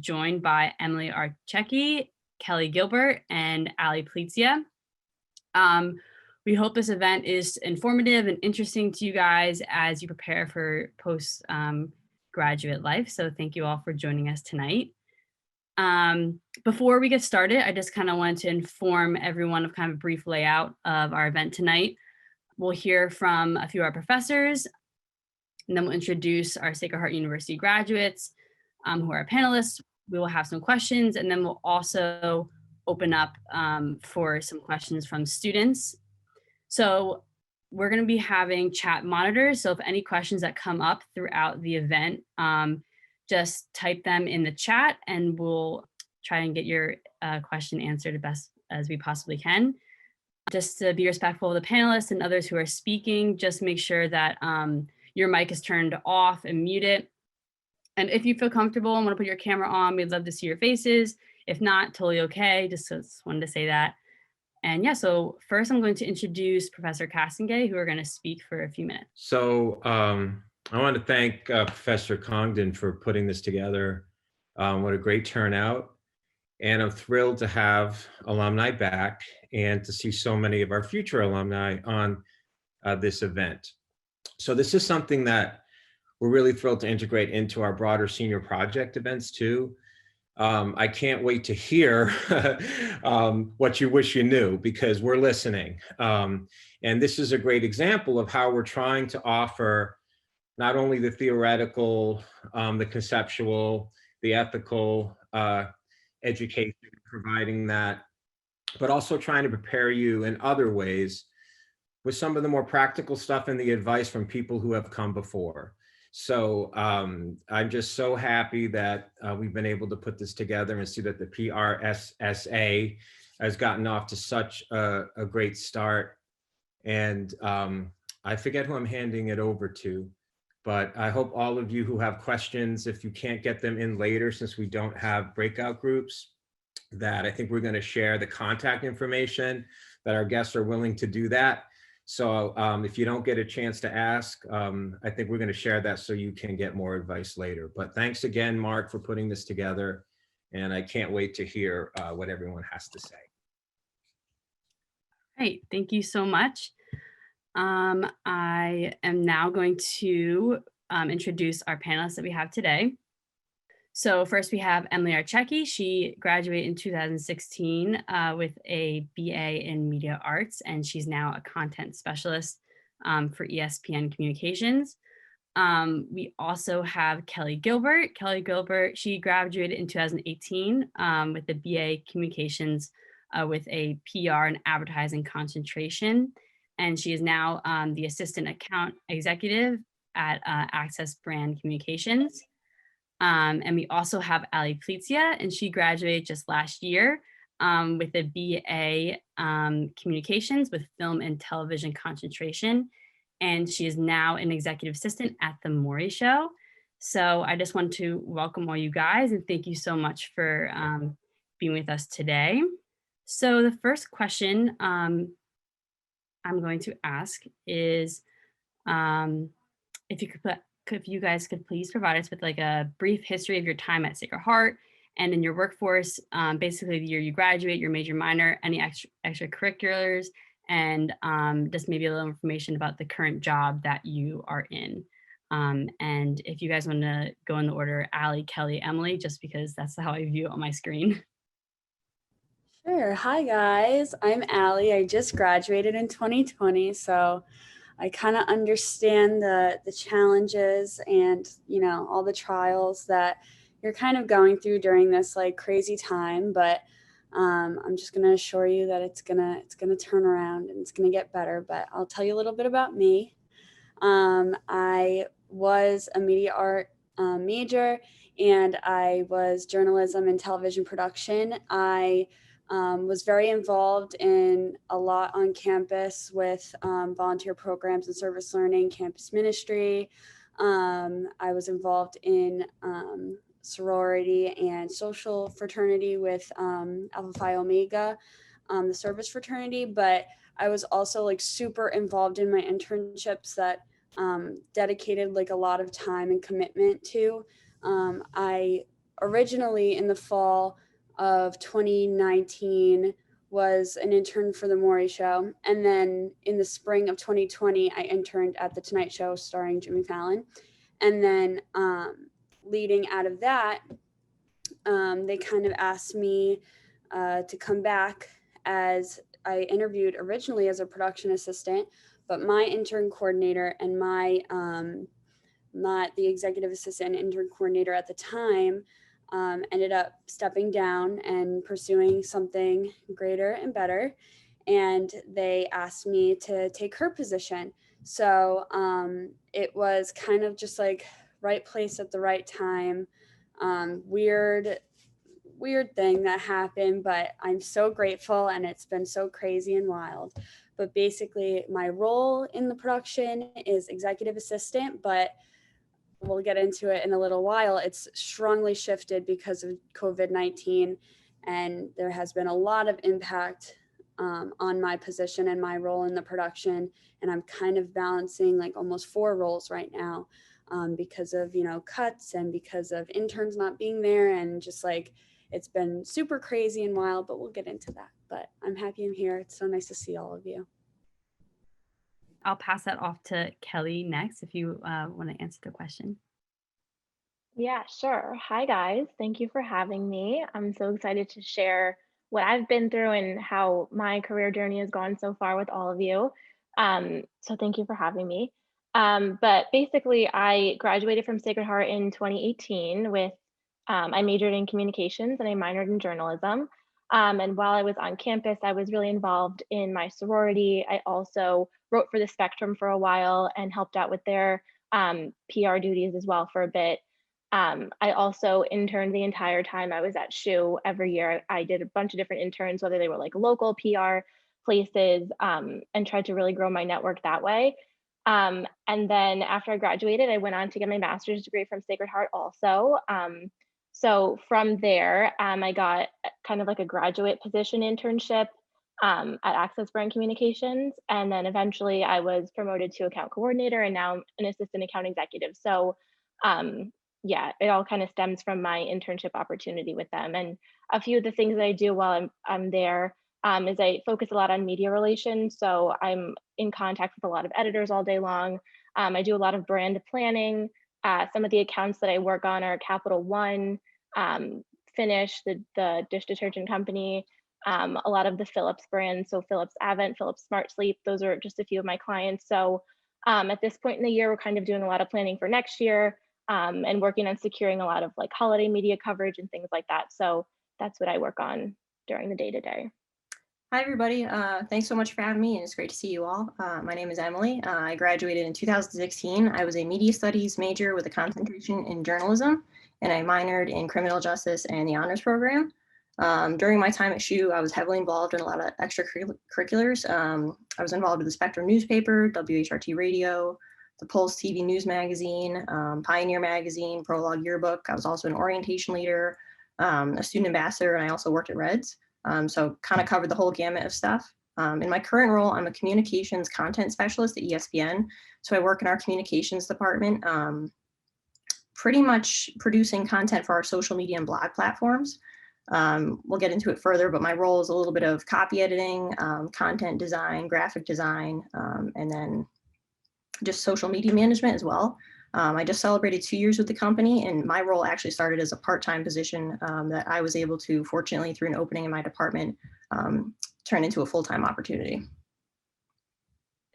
joined by Emily Archecki, Kelly Gilbert, and Ali Plizia. We hope this event is informative and interesting to you guys as you prepare for post-graduate life. So thank you all for joining us tonight. Before we get started, I just kind of wanted to inform everyone of kind of a brief layout of our event tonight. We'll hear from a few of our professors, and then we'll introduce our Sacred Heart University graduates who are our panelists. We will have some questions, and then we'll also open up for some questions from students. So we're going to be having chat monitors. So if any questions that come up throughout the event, just type them in the chat and we'll try and get your question answered as best as we possibly can. Just to be respectful of the panelists and others who are speaking, just make sure that your mic is turned off and muted. And if you feel comfortable and want to put your camera on, we'd love to see your faces. If not, totally okay. Just wanted to say that. And yeah, so first I'm going to introduce Professor Castonguay, who are going to speak for a few minutes. So I want to thank Professor Congdon for putting this together. What a great turnout. And I'm thrilled to have alumni back and to see so many of our future alumni on this event. So this is something that we're really thrilled to integrate into our broader senior project events too. I can't wait to hear what you wish you knew, because we're listening. And this is a great example of how we're trying to offer not only the theoretical, the conceptual, the ethical education, providing that, but also trying to prepare you in other ways with some of the more practical stuff and the advice from people who have come before. So I'm just so happy that we've been able to put this together and see that the PRSSA has gotten off to such a great start. And I forget who I'm handing it over to, but I hope all of you who have questions, if you can't get them in later, since we don't have breakout groups, that I think we're going to share the contact information, that our guests are willing to do that. So if you don't get a chance to ask, I think we're going to share that so you can get more advice later. But thanks again, Mark, for putting this together. And I can't wait to hear what everyone has to say. Great, thank you so much. I am now going to introduce our panelists that we have today. So first we have Emily Archecki. She graduated in 2016 with a BA in Media Arts, and she's now a content specialist for ESPN Communications. We also have Kelly Gilbert. Kelly Gilbert, she graduated in 2018 with a BA Communications with a PR and advertising concentration. And she is now the Assistant Account Executive at Access Brand Communications. And we also have Ali Plizia, and she graduated just last year with a BA Communications with Film and Television concentration. And she is now an executive assistant at The Maury Show. So I just want to welcome all you guys and thank you so much for being with us today. So the first question I'm going to ask is if you guys could please provide us with like a brief history of your time at Sacred Heart and in your workforce, basically the year you graduate, your major, minor, any extracurriculars, and just maybe a little information about the current job that you are in. And if you guys want to go in the order, Ali, Kelly, Emily, just because that's how I view it on my screen. Sure. Hi, guys. I'm Ali. I just graduated in 2020, so I kind of understand the challenges and, you know, all the trials that you're kind of going through during this like crazy time. But I'm just going to assure you that it's gonna turn around and it's going to get better. But I'll tell you a little bit about me. I was a media art major, and I was journalism and television production. I was very involved in a lot on campus with volunteer programs and service learning, campus ministry. I was involved in sorority and social fraternity with Alpha Phi Omega, the service fraternity, but I was also like super involved in my internships that dedicated like a lot of time and commitment to. I originally in the fall of 2019 was an intern for the Maury Show. And then in the spring of 2020, I interned at The Tonight Show starring Jimmy Fallon. And then leading out of that, they kind of asked me to come back, as I interviewed originally as a production assistant, but my intern coordinator and my not the executive assistant and intern coordinator at the time ended up stepping down and pursuing something greater and better. And they asked me to take her position. So it was kind of just like right place at the right time. Weird thing that happened, but I'm so grateful, and it's been so crazy and wild. But basically my role in the production is executive assistant, but we'll get into it in a little while. It's strongly shifted because of COVID-19, and there has been a lot of impact on my position and my role in the production. And I'm kind of balancing like almost 4 roles right now because of, cuts and because of interns not being there, and just like, it's been super crazy and wild, but we'll get into that. But I'm happy I'm here. It's so nice to see all of you. I'll pass that off to Kelly next if you want to answer the question. Yeah, sure. Hi, guys. Thank you for having me. I'm so excited to share what I've been through and how my career journey has gone so far with all of you. So thank you for having me. But basically, I graduated from Sacred Heart in 2018 with, I majored in communications and I minored in journalism. And while I was on campus, I was really involved in my sorority. I also wrote for the Spectrum for a while and helped out with their PR duties as well for a bit. I also interned the entire time I was at SHU. Every year I did a bunch of different interns, whether they were like local PR places, and tried to really grow my network that way. And then after I graduated, I went on to get my master's degree from Sacred Heart also. So from there, I got kind of like a graduate position internship at Access Brand Communications. And then eventually I was promoted to account coordinator, and now I'm an assistant account executive. So yeah, it all kind of stems from my internship opportunity with them. And a few of the things that I do while I'm there is I focus a lot on media relations. So I'm in contact with a lot of editors all day long. I do a lot of brand planning. Some of the accounts that I work on are Capital One, Finish, the dish detergent company, a lot of the Philips brands. So Philips Avent, Philips Smart Sleep, those are just a few of my clients. So at this point in the year, we're kind of doing a lot of planning for next year. And working on securing a lot of like holiday media coverage and things like that. So that's what I work on during the day-to-day. Hi, everybody. Thanks so much for having me, and it's great to see you all. My name is Emily. I graduated in 2016. I was a media studies major with a concentration in journalism, and I minored in criminal justice and the honors program. During my time at SHU, I was heavily involved in a lot of extracurriculars. I was involved with the Spectrum newspaper, WHRT radio, the Pulse TV News Magazine, Pioneer Magazine, Prologue Yearbook. I was also an orientation leader, a student ambassador, and I also worked at Reds. So kind of covered the whole gamut of stuff. In my current role, I'm a communications content specialist at ESPN. So I work in our communications department, pretty much producing content for our social media and blog platforms. We'll get into it further, but my role is a little bit of copy editing, content design, graphic design, and then just social media management as well. I just celebrated 2 years with the company, and my role actually started as a part-time position that I was able to, fortunately, through an opening in my department, turn into a full-time opportunity.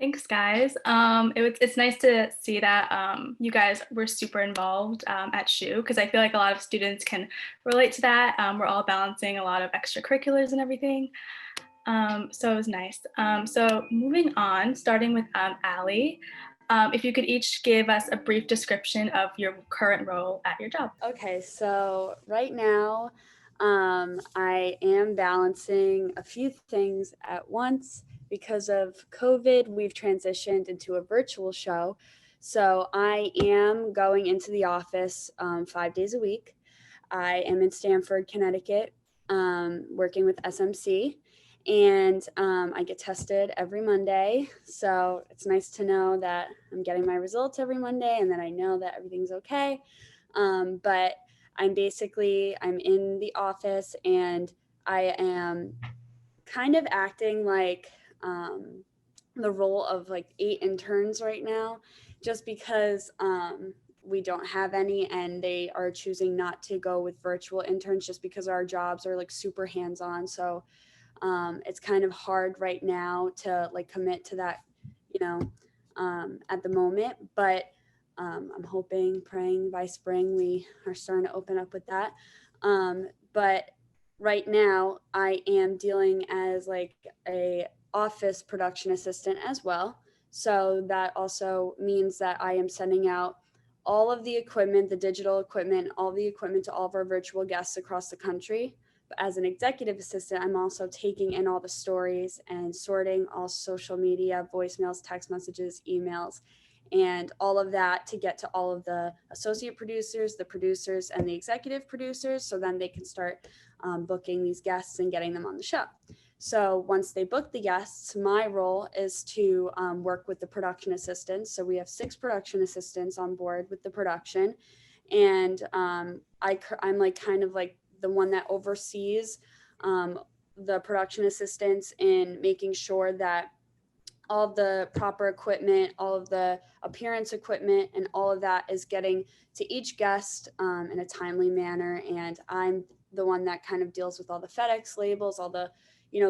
Thanks, guys. It's nice to see that you guys were super involved at SHU, because I feel like a lot of students can relate to that. We're all balancing a lot of extracurriculars and everything. So it was nice. So moving on, starting with Allie, if you could each give us a brief description of your current role at your job. Okay, so right now I am balancing a few things at once. Because of COVID, we've transitioned into a virtual show. So I am going into the office 5 days a week. I am in Stamford, Connecticut, working with SMC. And I get tested every Monday. So it's nice to know that I'm getting my results every Monday and that I know that everything's okay. But I'm in the office, and I am kind of acting like the role of like 8 interns right now, just because we don't have any, and they are choosing not to go with virtual interns just because our jobs are like super hands-on. So it's kind of hard right now to like commit to that, you know, at the moment. But I'm hoping, praying by spring we are starting to open up with that. But right now I am dealing as like a office production assistant as well. So that also means that I am sending out all of the equipment, the digital equipment, all the equipment to all of our virtual guests across the country. But as an executive assistant, I'm also taking in all the stories and sorting all social media, voicemails, text messages, emails, and all of that to get to all of the associate producers, the producers, and the executive producers. So then they can start booking these guests and getting them on the show. So once they book the guests, my role is to work with the production assistants. So we have 6 production assistants on board with the production. And I'm like kind of like the one that oversees the production assistants in making sure that all of the proper equipment, all of the appearance equipment, and all of that is getting to each guest in a timely manner. And I'm the one that kind of deals with all the FedEx labels, all the,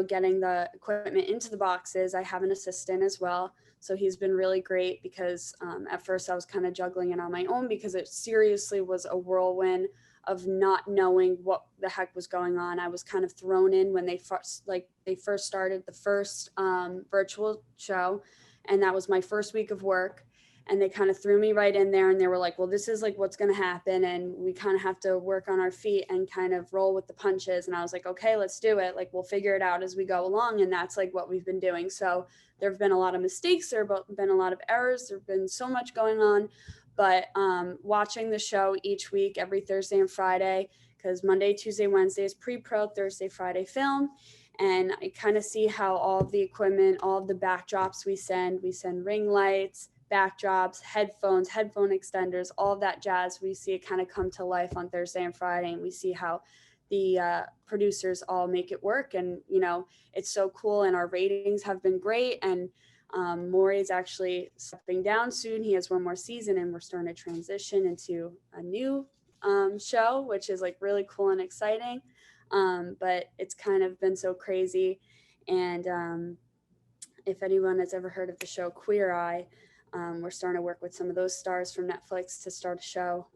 getting the equipment into the boxes. I have an assistant as well. So he's been really great, because at first I was kind of juggling it on my own, because it seriously was a whirlwind of not knowing what the heck was going on. I was kind of thrown in when they first started the first virtual show, and that was my first week of work. And they kind of threw me right in there, and they were like, well, this is like what's going to happen, and we kind of have to work on our feet and kind of roll with the punches. And I was like, okay, let's do it. Like, we'll figure it out as we go along. And that's like what we've been doing. So there have been a lot of mistakes, there have been a lot of errors, there have been so much going on. But watching the show each week, every Thursday and Friday, because Monday, Tuesday, Wednesday is pre-pro, Thursday, Friday film. And I kind of see how all of the equipment, all of the backdrops we send ring lights, backdrops, headphones, headphone extenders, all of that jazz. We see it kind of come to life on Thursday and Friday, and we see how the producers all make it work. And, it's so cool. And our ratings have been great. And Maury's actually stepping down soon. He has one more season, and we're starting to transition into a new show, which is like really cool and exciting. But it's kind of been so crazy. And if anyone has ever heard of the show Queer Eye, we're starting to work with some of those stars from Netflix to start a show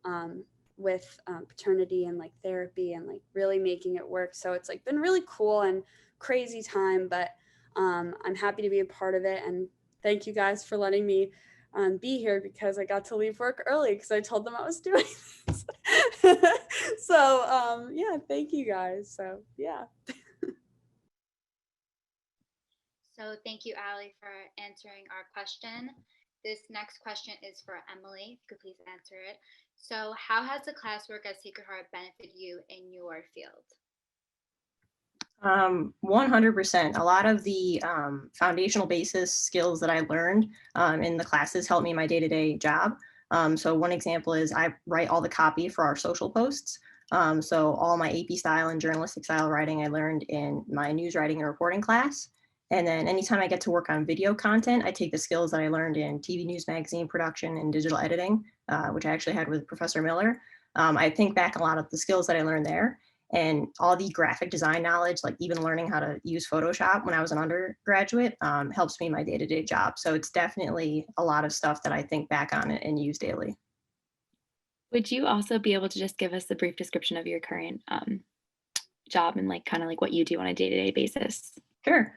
with paternity and like therapy and like really making it work. So it's like been really cool and crazy time, but I'm happy to be a part of it. And thank you guys for letting me be here, because I got to leave work early because I told them I was doing this. So yeah, thank you guys. So yeah. So thank you, Allie, for answering our question. This next question is for Emily. If you could please answer it. So how has the classwork at Sacred Heart benefited you in your field? 100%. A lot of the foundational basis skills that I learned in the classes helped me in my day-to-day job. So one example is I write all the copy for our social posts. So all my AP style and journalistic style writing I learned in my news writing and reporting class. And then anytime I get to work on video content, I take the skills that I learned in TV news magazine production and digital editing, which I actually had with Professor Miller. I think back a lot of the skills that I learned there, and all the graphic design knowledge, like even learning how to use Photoshop when I was an undergraduate, helps me in my day-to-day job. So it's definitely a lot of stuff that I think back on it and use daily. Would you also be able to just give us a brief description of your current job and like kind of like what you do on a day-to-day basis? Sure.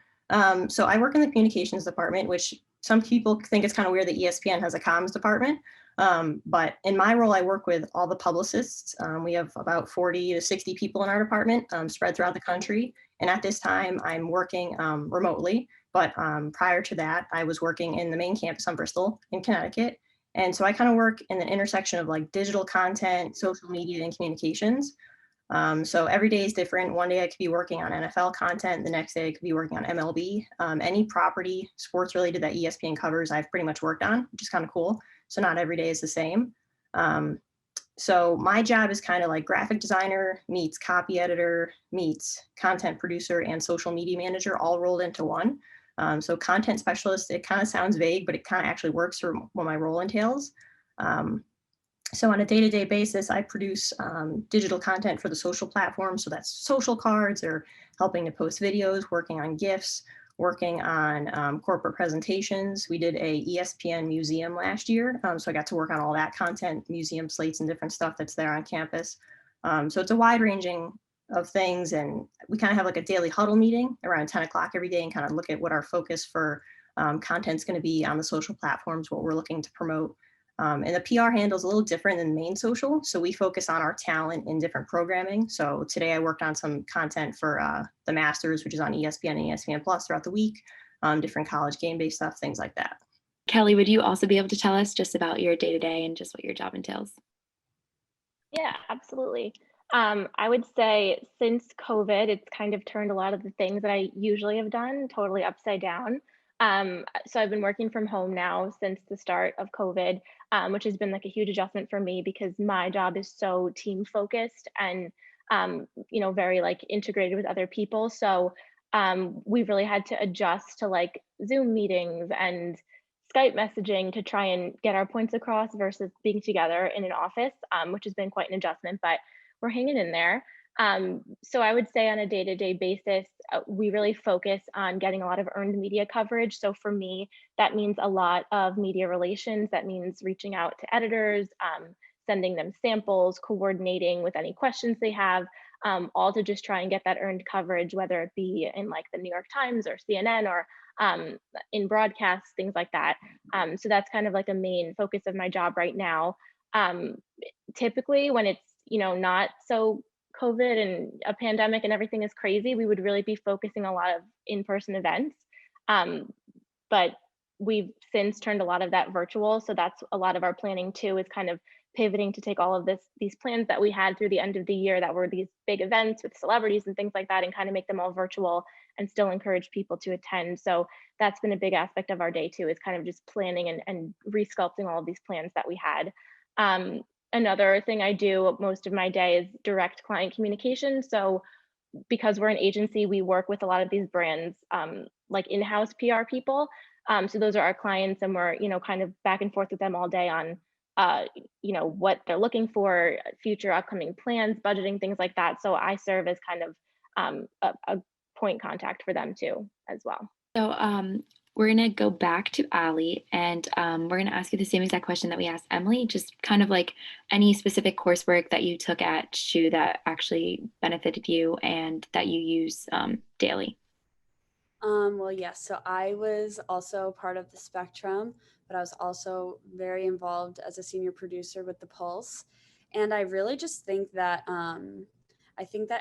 So I work in the communications department, which some people think it's kind of weird that ESPN has a comms department. But in my role, I work with all the publicists. We have about 40 to 60 people in our department spread throughout the country. And at this time, I'm working remotely. But prior to that, I was working in the main campus on Bristol in Connecticut. And so I kind of work in the intersection of like digital content, social media, and communications. So every day is different. One day I could be working on NFL content. The next day I could be working on MLB. Any property sports related that ESPN covers, I've pretty much worked on, which is kind of cool. So not every day is the same. So my job is kind of like graphic designer meets copy editor meets content producer and social media manager all rolled into one. So content specialist, it kind of sounds vague, but it kind of actually works for what my role entails. So on a day-to-day basis, I produce digital content for the social platforms. So that's social cards or helping to post videos, working on GIFs, working on corporate presentations. We did a ESPN museum last year. So I got to work on all that content, museum slates and different stuff that's there on campus. So it's a wide ranging of things. And we kind of have like a daily huddle meeting around 10 o'clock every day and kind of look at what our focus for content is going to be on the social platforms, what we're looking to promote. And the PR handle is a little different than main social. So we focus on our talent in different programming. So today I worked on some content for the Masters, which is on ESPN and ESPN Plus throughout the week, different college game-based stuff, things like that. Kelly, would you also be able to tell us just about your day-to-day and just what your job entails? Yeah, absolutely. I would say since COVID, it's kind of turned a lot of the things that I usually have done totally upside down. So I've been working from home now since the start of COVID, which has been like a huge adjustment for me because my job is so team focused and very like integrated with other people. So we've really had to adjust to like Zoom meetings and Skype messaging to try and get our points across versus being together in an office, which has been quite an adjustment, but we're hanging in there. So I would say on a day-to-day basis, we really focus on getting a lot of earned media coverage. So for me, that means a lot of media relations. That means reaching out to editors, sending them samples, coordinating with any questions they have, all to just try and get that earned coverage, whether it be in like the New York Times or CNN or in broadcasts, things like that. So that's kind of like a main focus of my job right now. Typically when it's, not so COVID and a pandemic and everything is crazy, we would really be focusing a lot of in-person events. But we've since turned a lot of that virtual. So that's a lot of our planning too, is kind of pivoting to take all of these plans that we had through the end of the year that were these big events with celebrities and things like that and kind of make them all virtual and still encourage people to attend. So that's been a big aspect of our day too, is kind of just planning and resculpting all of these plans that we had. Another thing I do most of my day is direct client communication. So because we're an agency, we work with a lot of these brands, like in-house PR people. So those are our clients and we're, kind of back and forth with them all day on, what they're looking for, future upcoming plans, budgeting, things like that. So I serve as kind of a point contact for them too, as well. So we're going to go back to Allie and we're going to ask you the same exact question that we asked Emily, just kind of like any specific coursework that you took at SCHU that actually benefited you and that you use daily. Well, yes. So I was also part of the Spectrum, but I was also very involved as a senior producer with the Pulse. And I really just think that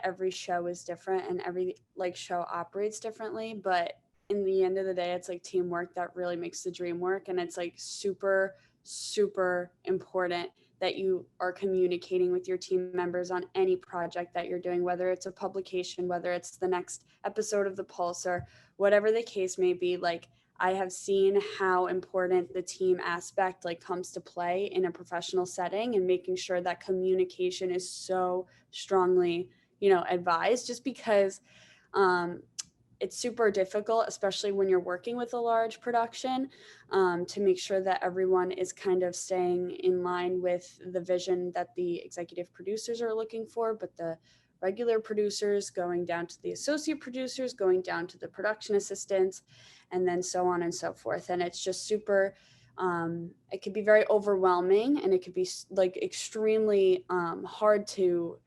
every show is different and every show operates differently, but in the end of the day, it's like teamwork that really makes the dream work. And it's like super, super important that you are communicating with your team members on any project that you're doing, whether it's a publication, whether it's the next episode of the Pulse or whatever the case may be. Like, I have seen how important the team aspect comes to play in a professional setting, and making sure that communication is so strongly, advised, just because it's super difficult, especially when you're working with a large production, to make sure that everyone is kind of staying in line with the vision that the executive producers are looking for, but the regular producers going down to the associate producers, going down to the production assistants, and then so on and so forth. And it's just super, it could be very overwhelming, and it could be extremely hard to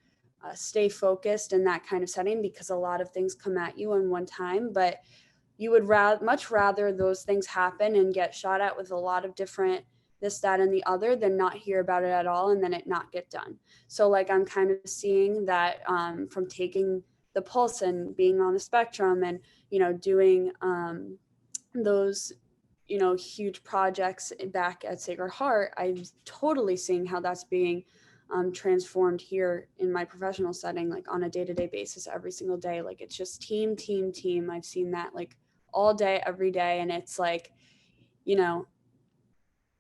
stay focused in that kind of setting, because a lot of things come at you in one time. But you would much rather those things happen and get shot at with a lot of different this, that, and the other than not hear about it at all and then it not get done. So I'm kind of seeing that from taking the Pulse and being on the Spectrum and, doing those, huge projects back at Sacred Heart. I'm totally seeing how that's being transformed here in my professional setting, on a day-to-day basis, every single day. It's just team. I've seen that all day, every day. And it's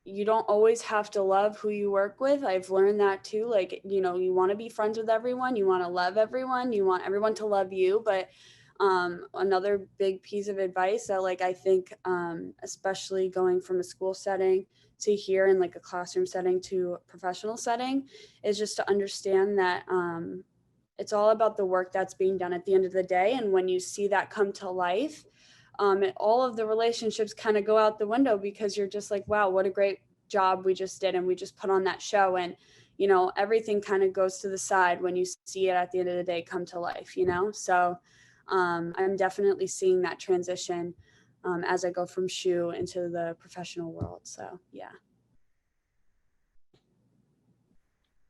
you don't always have to love who you work with. I've learned that too. Like, you know, you want to be friends with everyone, you want to love everyone, you want everyone to love you. But another big piece of advice that, like, I think, especially going from a school setting to here in like a classroom setting to a professional setting, is just to understand that it's all about the work that's being done at the end of the day. And when you see that come to life, all of the relationships kind of go out the window, because you're just like, wow, what a great job we just did. And we just put on that show. And, you know, everything kind of goes to the side when you see it at the end of the day come to life, you know? So I'm definitely seeing that transition as I go from SHU into the professional world. So, yeah.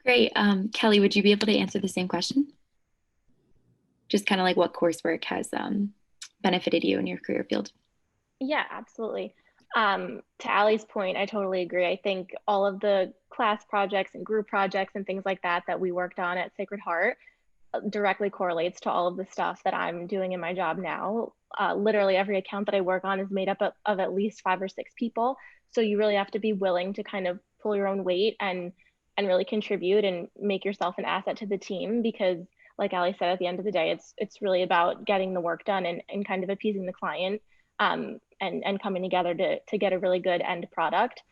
Great. Kelly, would you be able to answer the same question? Just kind of like what coursework has benefited you in your career field? Yeah, absolutely. To Allie's point, I totally agree. I think all of the class projects and group projects and things like that that we worked on at Sacred Heart directly correlates to all of the stuff that I'm doing in my job now. Literally every account that I work on is made up of at least 5 or 6 people. So you really have to be willing to kind of pull your own weight and really contribute and make yourself an asset to the team, because like Allie said, at the end of the day, it's really about getting the work done and kind of appeasing the client, and coming together to get a really good end product.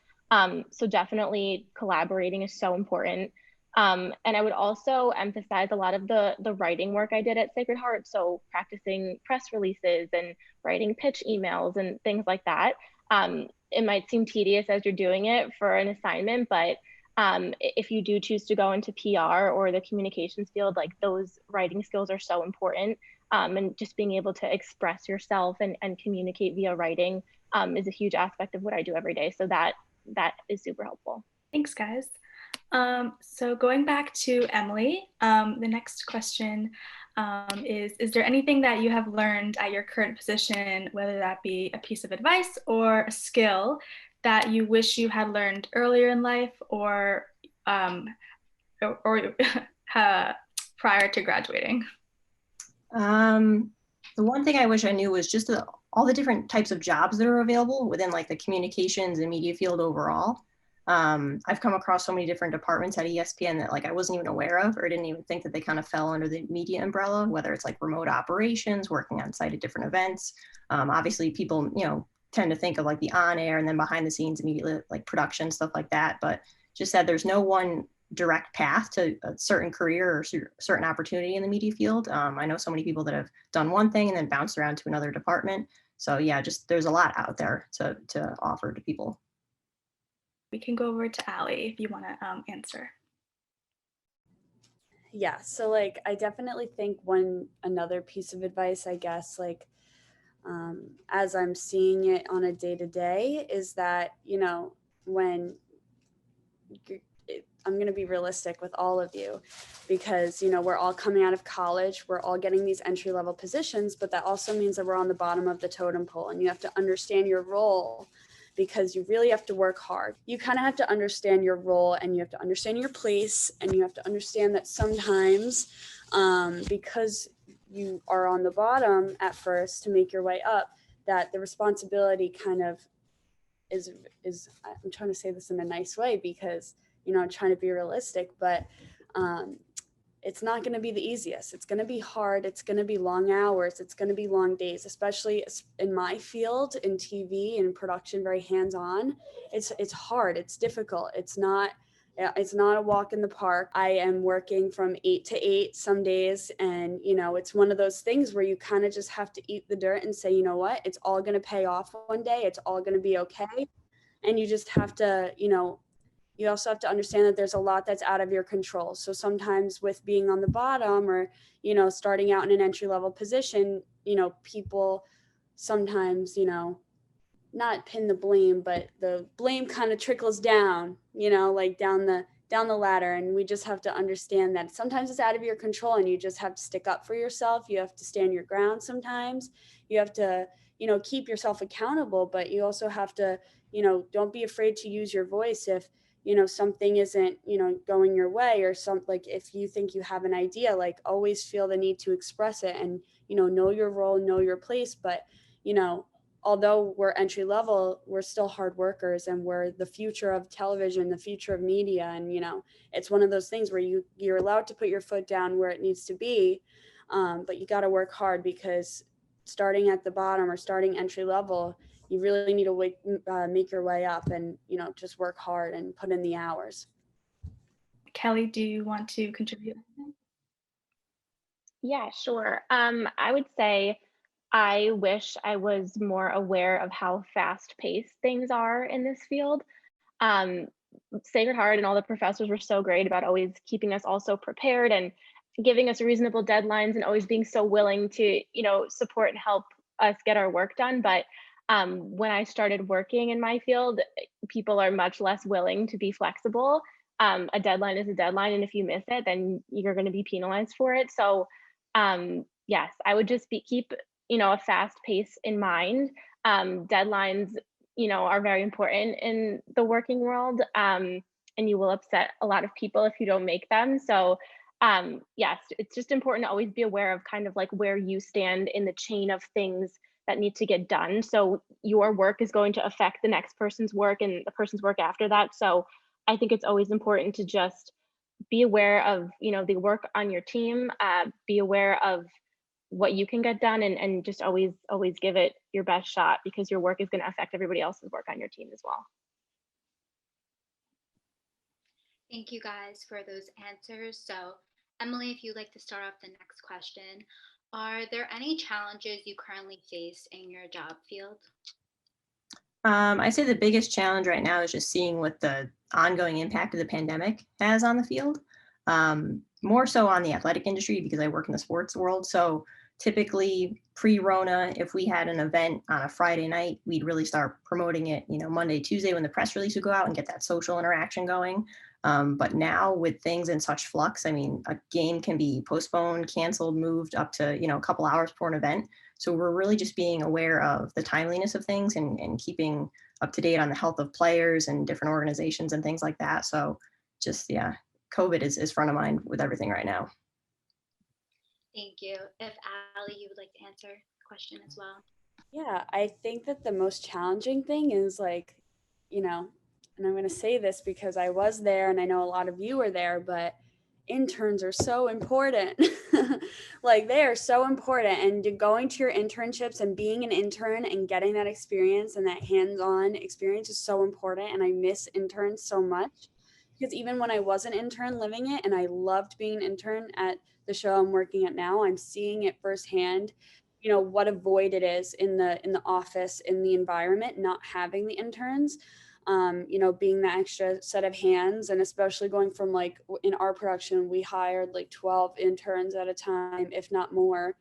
So definitely collaborating is so important. And I would also emphasize a lot of the writing work I did at Sacred Heart. So practicing press releases and writing pitch emails and things like that. It might seem tedious as you're doing it for an assignment, but if you do choose to go into PR or the communications field, like those writing skills are so important. And just being able to express yourself and communicate via writing is a huge aspect of what I do every day. So that is super helpful. Thanks, guys. So going back to Emily, the next question is there anything that you have learned at your current position, whether that be a piece of advice or a skill that you wish you had learned earlier in life or prior to graduating? The one thing I wish I knew was just all the different types of jobs that are available within like the communications and media field overall. I've come across so many different departments at ESPN that like I wasn't even aware of, or didn't even think that they kind of fell under the media umbrella, whether it's like remote operations, working on site at different events. Obviously people, you know, tend to think of like the on air and then behind the scenes immediately, like production, stuff like that. But just that there's no one direct path to a certain career or certain opportunity in the media field. I know so many people that have done one thing and then bounced around to another department. So yeah, just there's a lot out there to offer to people. We can go over to Allie if you want to answer. Yeah, so like I definitely think another piece of advice, I guess, like as I'm seeing it on a day-to-day, is that, you know, when I'm going to be realistic with all of you, because, you know, we're all coming out of college, we're all getting these entry-level positions, but that also means that we're on the bottom of the totem pole, and you have to understand your role, because you really have to work hard. You kind of have to understand your role, and you have to understand your place, and you have to understand that sometimes because you are on the bottom at first to make your way up, that the responsibility kind of is I'm trying to say this in a nice way, because, you know, I'm trying to be realistic, but it's not going to be the easiest. It's going to be hard. It's going to be long hours. It's going to be long days, especially in my field, in TV and production, very hands-on. It's hard. It's difficult. It's not a walk in the park. I am working from 8 to 8 some days. And, you know, it's one of those things where you kind of just have to eat the dirt and say, you know what, it's all going to pay off one day. It's all going to be okay. And you just have to, you know, you also have to understand that there's a lot that's out of your control. So sometimes with being on the bottom, or, you know, starting out in an entry-level position, you know, people sometimes, you know, not pin the blame, but the blame kind of trickles down, you know, like down the ladder. And we just have to understand that sometimes it's out of your control, and you just have to stick up for yourself. You have to stand your ground. Sometimes you have to, you know, keep yourself accountable, but you also have to, you know, don't be afraid to use your voice if, you know, something isn't, you know, going your way, or something. Like if you think you have an idea, like always feel the need to express it, and, you know your role, know your place. But, you know, although we're entry level, we're still hard workers, and we're the future of television, the future of media. And, it's one of those things where you're allowed to put your foot down where it needs to be. But you got to work hard, because starting at the bottom or starting entry level, you really need to make your way up, and, just work hard and put in the hours. Kelly, do you want to contribute? Yeah, sure. I would say I wish I was more aware of how fast-paced things are in this field. Um, Sacred Heart and all the professors were so great about always keeping us all so prepared and giving us reasonable deadlines and always being so willing to, support and help us get our work done. But when I started working in my field, people are much less willing to be flexible. A deadline is a deadline, and if you miss it, then you're going to be penalized for it. So, yes, I would just keep, a fast pace in mind. Deadlines, are very important in the working world, and you will upset a lot of people if you don't make them. So, yes, it's just important to always be aware of kind of like where you stand in the chain of things that need to get done. So your work is going to affect the next person's work and the person's work after that. So I think it's always important to just be aware of, the work on your team, be aware of what you can get done, and just always give it your best shot, because your work is going to affect everybody else's work on your team as well. Thank you guys for those answers. So Emily, if you'd like to start off the next question, are there any challenges you currently face in your job field? I say the biggest challenge right now is just seeing what the ongoing impact of the pandemic has on the field. More so on the athletic industry, because I work in the sports world. So typically pre-Rona, if we had an event on a Friday night, we'd really start promoting it, Monday, Tuesday, when the press release would go out and get that social interaction going. But now with things in such flux, I mean, a game can be postponed, canceled, moved up to, a couple hours before an event. So we're really just being aware of the timeliness of things, and keeping up to date on the health of players and different organizations and things like that. So just, yeah, COVID is front of mind with everything right now. Thank you. If Allie, you would like to answer the question as well. Yeah, I think that the most challenging thing is like, and I'm going to say this because I was there and I know a lot of you were there, but interns are so important. Like, they are so important. And going to your internships and being an intern and getting that experience and that hands-on experience is so important. And I miss interns so much, because even when I was an intern living it, and I loved being an intern at the show I'm working at now, I'm seeing it firsthand, what a void it is in the office, in the environment, not having the interns, being the extra set of hands. And especially going from, like, in our production, we hired like 12 interns at a time, if not more.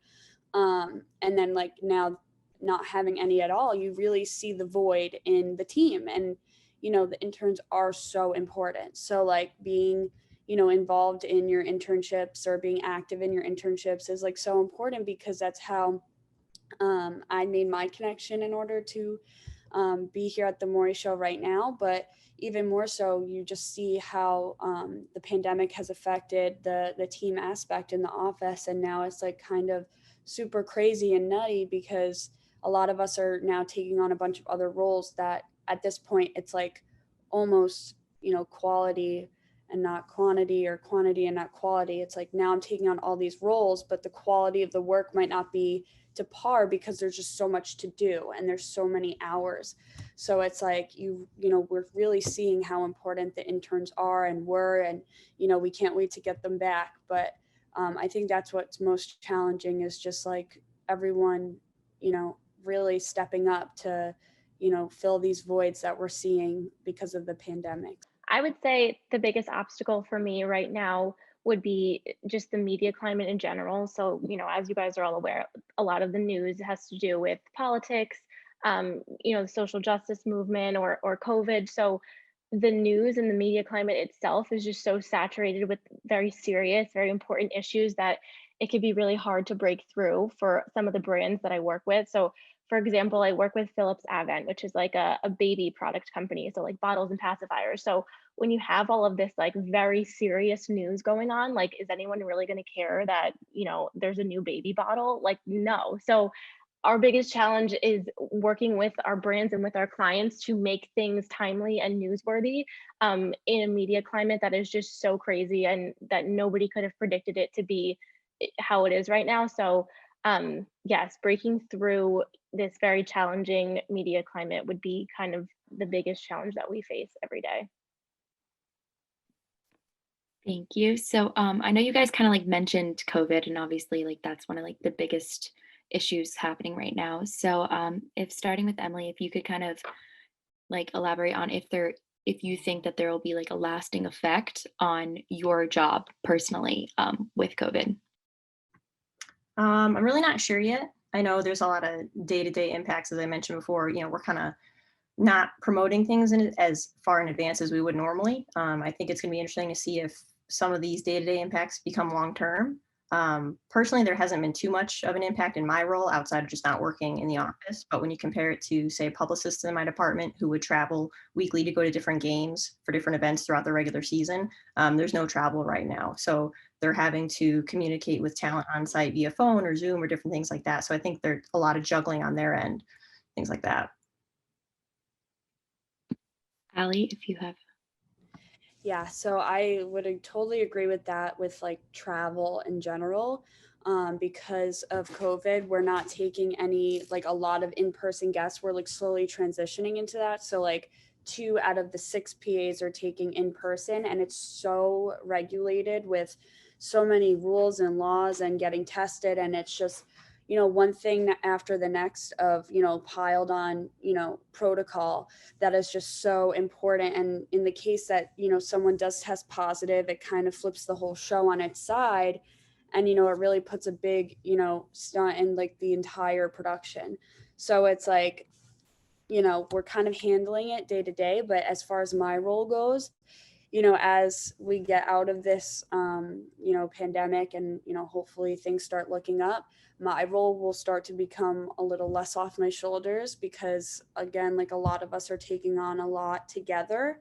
And then, like, now not having any at all, you really see the void in the team. And, the interns are so important. So, like, being, involved in your internships or being active in your internships is, like, so important, because that's how I made my connection in order to be here at the Maury Show right now. But even more so, you just see how the pandemic has affected the team aspect in the office. And now it's like kind of super crazy and nutty, because a lot of us are now taking on a bunch of other roles that at this point it's like almost, quality and not quantity, or quantity and not quality. It's like, now I'm taking on all these roles, but the quality of the work might not be to par, because there's just so much to do and there's so many hours. So it's like, we're really seeing how important the interns are and were, and, we can't wait to get them back. But I think that's what's most challenging, is just like everyone, really stepping up to, fill these voids that we're seeing because of the pandemic. I would say the biggest obstacle for me right now would be just the media climate in general. So, as you guys are all aware, a lot of the news has to do with politics, the social justice movement, or COVID. So the news and the media climate itself is just so saturated with very serious, very important issues that it could be really hard to break through for some of the brands that I work with. So, for example, I work with Philips Avent, which is like a baby product company, so like bottles and pacifiers. So when you have all of this like very serious news going on, like, is anyone really going to care that, there's a new baby bottle? Like, no. So our biggest challenge is working with our brands and with our clients to make things timely and newsworthy in a media climate that is just so crazy and that nobody could have predicted it to be how it is right now. So yes, breaking through this very challenging media climate would be kind of the biggest challenge that we face every day. Thank you. So I know you guys kind of like mentioned COVID, and obviously like that's one of like the biggest issues happening right now. So if starting with Emily, if you could kind of like elaborate on if you think that there will be like a lasting effect on your job personally with COVID. I'm really not sure yet. I know there's a lot of day-to-day impacts, as I mentioned before. You know, we're kind of not promoting things in as far in advance as we would normally. I think it's going to be interesting to see if some of these day-to-day impacts become long-term. Personally, there hasn't been too much of an impact in my role outside of just not working in the office. But when you compare it to, say, publicists in my department who would travel weekly to go to different games for different events throughout the regular season, there's no travel right now. So they're having to communicate with talent on site via phone or Zoom or different things like that. So I think there's a lot of juggling on their end, things like that. Allie, if you have. Yeah, so I would totally agree with that with like travel in general. Because of COVID, we're not taking any, like a lot of in-person guests. We're like slowly transitioning into that. So like 2 out of the 6 PAs are taking in person, and it's so regulated with so many rules and laws and getting tested. And it's just, one thing after the next of, piled on, protocol that is just so important. And in the case that, someone does test positive, it kind of flips the whole show on its side. And, it really puts a big, stunt in like the entire production. So it's like, we're kind of handling it day to day. But as far as my role goes, as we get out of this, pandemic and, hopefully things start looking up, my role will start to become a little less off my shoulders because, again, like a lot of us are taking on a lot together.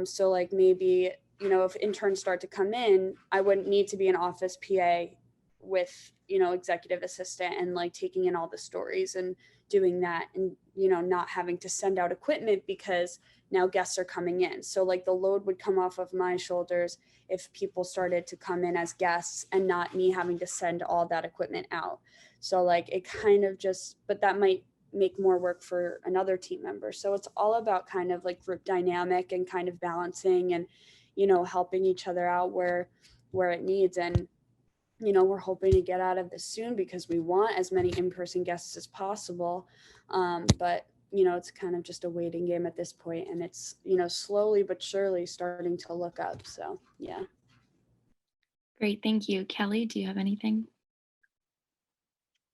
So like maybe, if interns start to come in, I wouldn't need to be an office PA with, executive assistant and like taking in all the stories and doing that and, not having to send out equipment because now guests are coming in. So like the load would come off of my shoulders if people started to come in as guests and not me having to send all that equipment out. So like it kind of just, but that might make more work for another team member. So it's all about kind of like group dynamic and kind of balancing and, helping each other out where it needs. And, we're hoping to get out of this soon because we want as many in-person guests as possible. But, it's kind of just a waiting game at this point, and it's, slowly but surely starting to look up. So, yeah. Great, thank you. Kelly, do you have anything?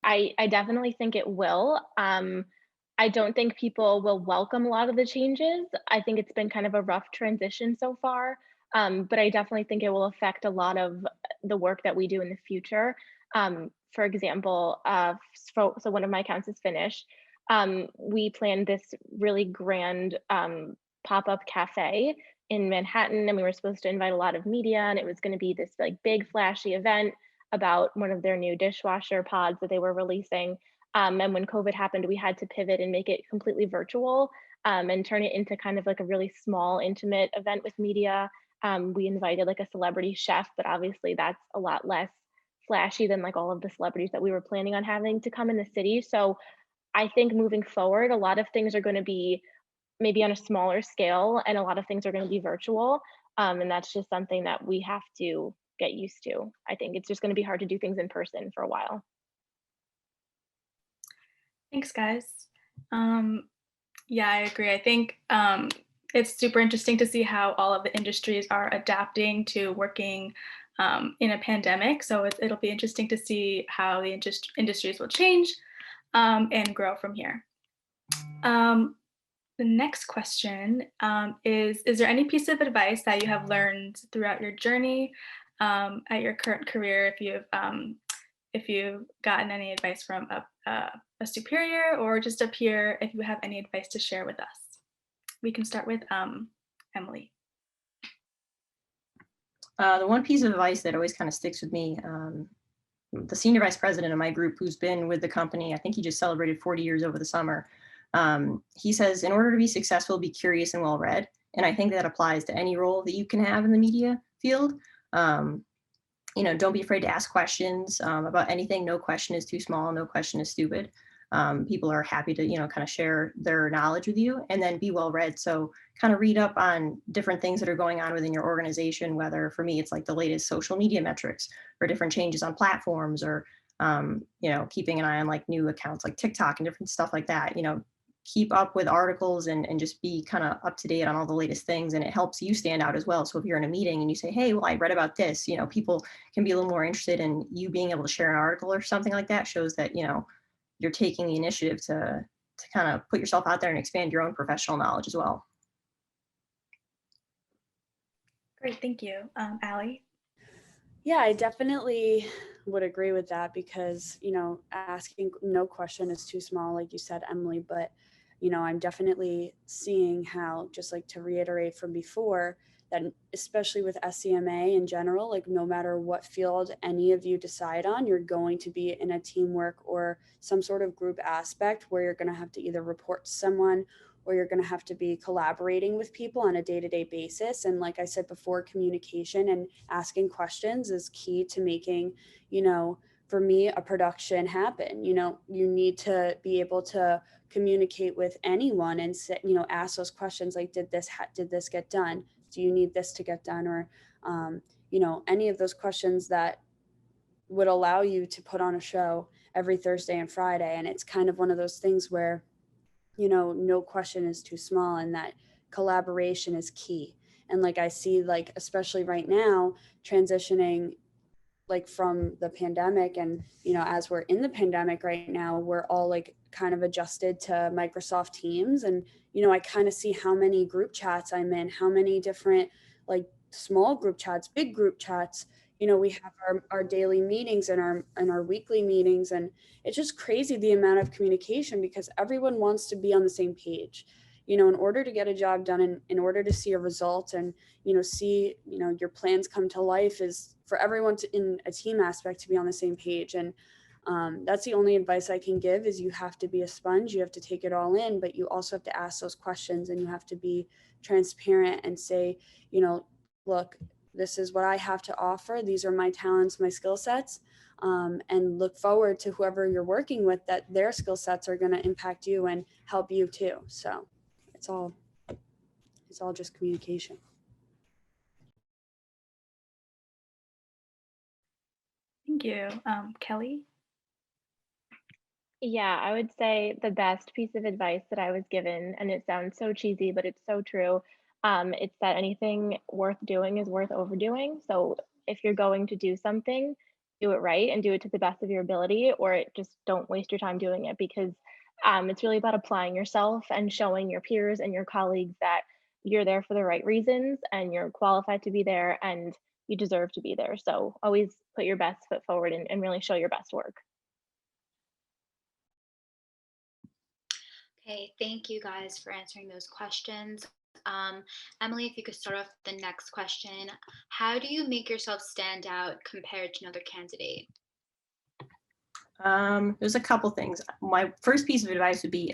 I definitely think it will. I don't think people will welcome a lot of the changes. I think it's been kind of a rough transition so far, but I definitely think it will affect a lot of the work that we do in the future. For example, so one of my accounts is finished. We planned this really grand pop-up cafe in Manhattan, and we were supposed to invite a lot of media, and it was going to be this like big flashy event about one of their new dishwasher pods that they were releasing. And when COVID happened, we had to pivot and make it completely virtual and turn it into kind of like a really small, intimate event with media. We invited like a celebrity chef, but obviously that's a lot less flashy than like all of the celebrities that we were planning on having to come in the city. So I think moving forward, a lot of things are going to be maybe on a smaller scale, and a lot of things are going to be virtual. And that's just something that we have to get used to. I think it's just going to be hard to do things in person for a while. Thanks, guys. Yeah, I agree. I think it's super interesting to see how all of the industries are adapting to working in a pandemic. So it'll be interesting to see how the industries will change and grow from here. The next question is there any piece of advice that you have learned throughout your journey at your current career, if you've gotten any advice from a superior or just a peer, if you have any advice to share with us? We can start with Emily. The one piece of advice that always kind of sticks with me the senior vice president of my group, who's been with the company, I think he just celebrated 40 years over the summer. He says, in order to be successful, be curious and well-read. And I think that applies to any role that you can have in the media field. Don't be afraid to ask questions about anything. No question is too small. No question is stupid. People are happy to, kind of share their knowledge with you, and then be well read. So kind of read up on different things that are going on within your organization, whether for me, it's like the latest social media metrics or different changes on platforms, or, keeping an eye on like new accounts like TikTok and different stuff like that. Keep up with articles and just be kind of up to date on all the latest things, and it helps you stand out as well. So if you're in a meeting and you say, hey, well, I read about this, people can be a little more interested in you being able to share an article or something like that. Shows that, you're taking the initiative to kind of put yourself out there and expand your own professional knowledge as well. Great, thank you. Allie? Yeah, I definitely would agree with that, because, asking no question is too small, like you said, Emily, but, I'm definitely seeing how, just like to reiterate from before, that especially with SCMA in general, like no matter what field any of you decide on, you're going to be in a teamwork or some sort of group aspect where you're going to have to either report to someone, or you're going to have to be collaborating with people on a day-to-day basis. And like I said before, communication and asking questions is key to making, for me, a production happen. You need to be able to communicate with anyone and say, ask those questions like, did this get done? Do you need this to get done? Or, any of those questions that would allow you to put on a show every Thursday and Friday. And it's kind of one of those things where, no question is too small, and that collaboration is key. And like I see, like, especially right now, transitioning like from the pandemic, and, as we're in the pandemic right now, we're all like kind of adjusted to Microsoft Teams. And, I kind of see how many group chats I'm in, how many different like small group chats, big group chats, we have our daily meetings and our weekly meetings. And it's just crazy the amount of communication, because everyone wants to be on the same page, in order to get a job done, and in order to see a result, and, see, your plans come to life, is for everyone in a team aspect to be on the same page. And that's the only advice I can give, is you have to be a sponge. You have to take it all in, but you also have to ask those questions, and you have to be transparent and say, look, this is what I have to offer. These are my talents, my skill sets, and look forward to whoever you're working with, that their skill sets are going to impact you and help you too. So it's all just communication. Thank you. Kelly? Yeah, I would say the best piece of advice that I was given, and it sounds so cheesy, but it's so true. It's that anything worth doing is worth overdoing. So if you're going to do something, do it right and do it to the best of your ability, or just don't waste your time doing it, because it's really about applying yourself and showing your peers and your colleagues that you're there for the right reasons and you're qualified to be there and you deserve to be there. So always put your best foot forward and really show your best work. Okay, thank you guys for answering those questions. Emily, if you could start off the next question. How do you make yourself stand out compared to another candidate? There's a couple things. My first piece of advice would be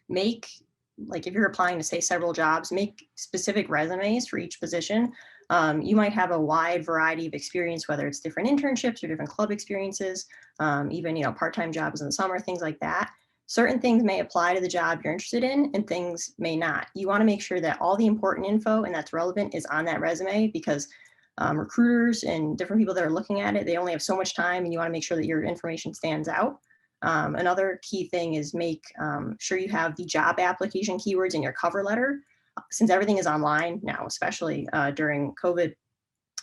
if you're applying to say several jobs, make specific resumes for each position. You might have a wide variety of experience, whether it's different internships or different club experiences, even, part-time jobs in the summer, things like that. Certain things may apply to the job you're interested in and things may not. You want to make sure that all the important info and that's relevant is on that resume, because recruiters and different people that are looking at it, they only have so much time, and you want to make sure that your information stands out. Another key thing is make sure you have the job application keywords in your cover letter. Since everything is online now, especially during COVID,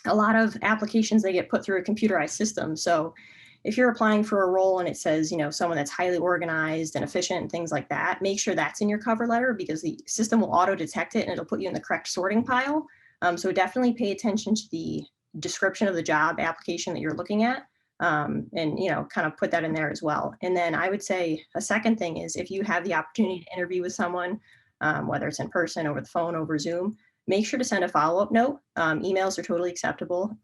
a lot of applications, they get put through a computerized system. So if you're applying for a role and it says, someone that's highly organized and efficient and things like that, make sure that's in your cover letter, because the system will auto detect it and it'll put you in the correct sorting pile. So definitely pay attention to the description of the job application that you're looking at, and, kind of put that in there as well. And then I would say a second thing is, if you have the opportunity to interview with someone, whether it's in person, over the phone, over Zoom, make sure to send a follow-up note. Emails are totally acceptable.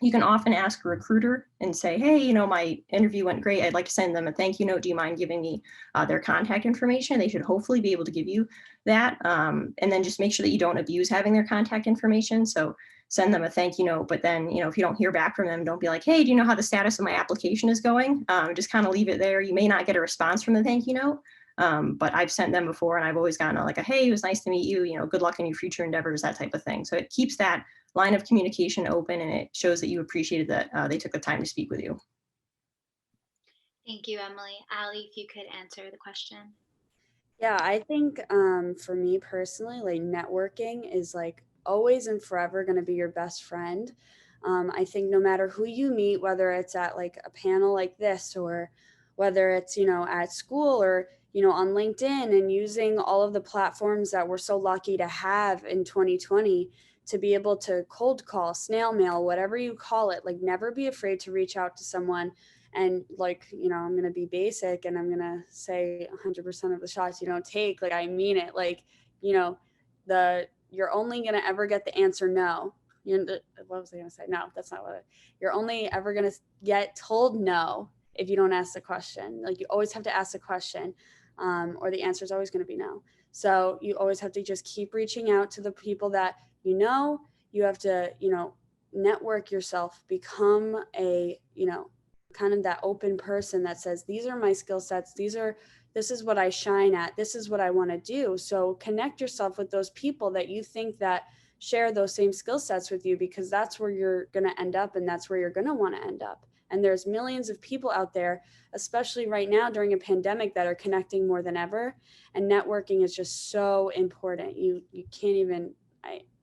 You can often ask a recruiter and say, hey, you know, my interview went great. I'd like to send them a thank you note. Do you mind giving me their contact information? They should hopefully be able to give you that. And then just make sure that you don't abuse having their contact information. So send them a thank you note. But then, you know, if you don't hear back from them, don't be like, hey, do you know how the status of my application is going? Just kind of leave it there. You may not get a response from the thank you note. But I've sent them before and I've always gotten like a, hey, it was nice to meet you, you know, good luck in your future endeavors, that type of thing. So it keeps that line of communication open and it shows that you appreciated that they took the time to speak with you. Thank you, Emily. Allie, if you could answer the question. Yeah, I think for me personally, like networking is like always and forever going to be your best friend. I think no matter who you meet, whether it's at like a panel like this or whether it's, you know, at school or, you know, on LinkedIn and using all of the platforms that we're so lucky to have in 2020 to be able to cold call, snail mail, whatever you call it, like never be afraid to reach out to someone. And like, you know, I'm going to be basic and I'm going to say 100% of the shots you don't take. Like, I mean it. Like, you know, you're only going to ever get the answer no. What was I going to say? No, that's not you're only ever going to get told no if you don't ask the question. Like, you always have to ask the question or the answer is always going to be no. So you always have to just keep reaching out to the people that, you know, you have to, you know, network yourself, become a, you know, kind of that open person that says, these are my skill sets. This is what I shine at. This is what I want to do. So connect yourself with those people that you think that share those same skill sets with you, because that's where you're going to end up. And that's where you're going to want to end up. And there's millions of people out there, especially right now during a pandemic, that are connecting more than ever. And networking is just so important. You can't even,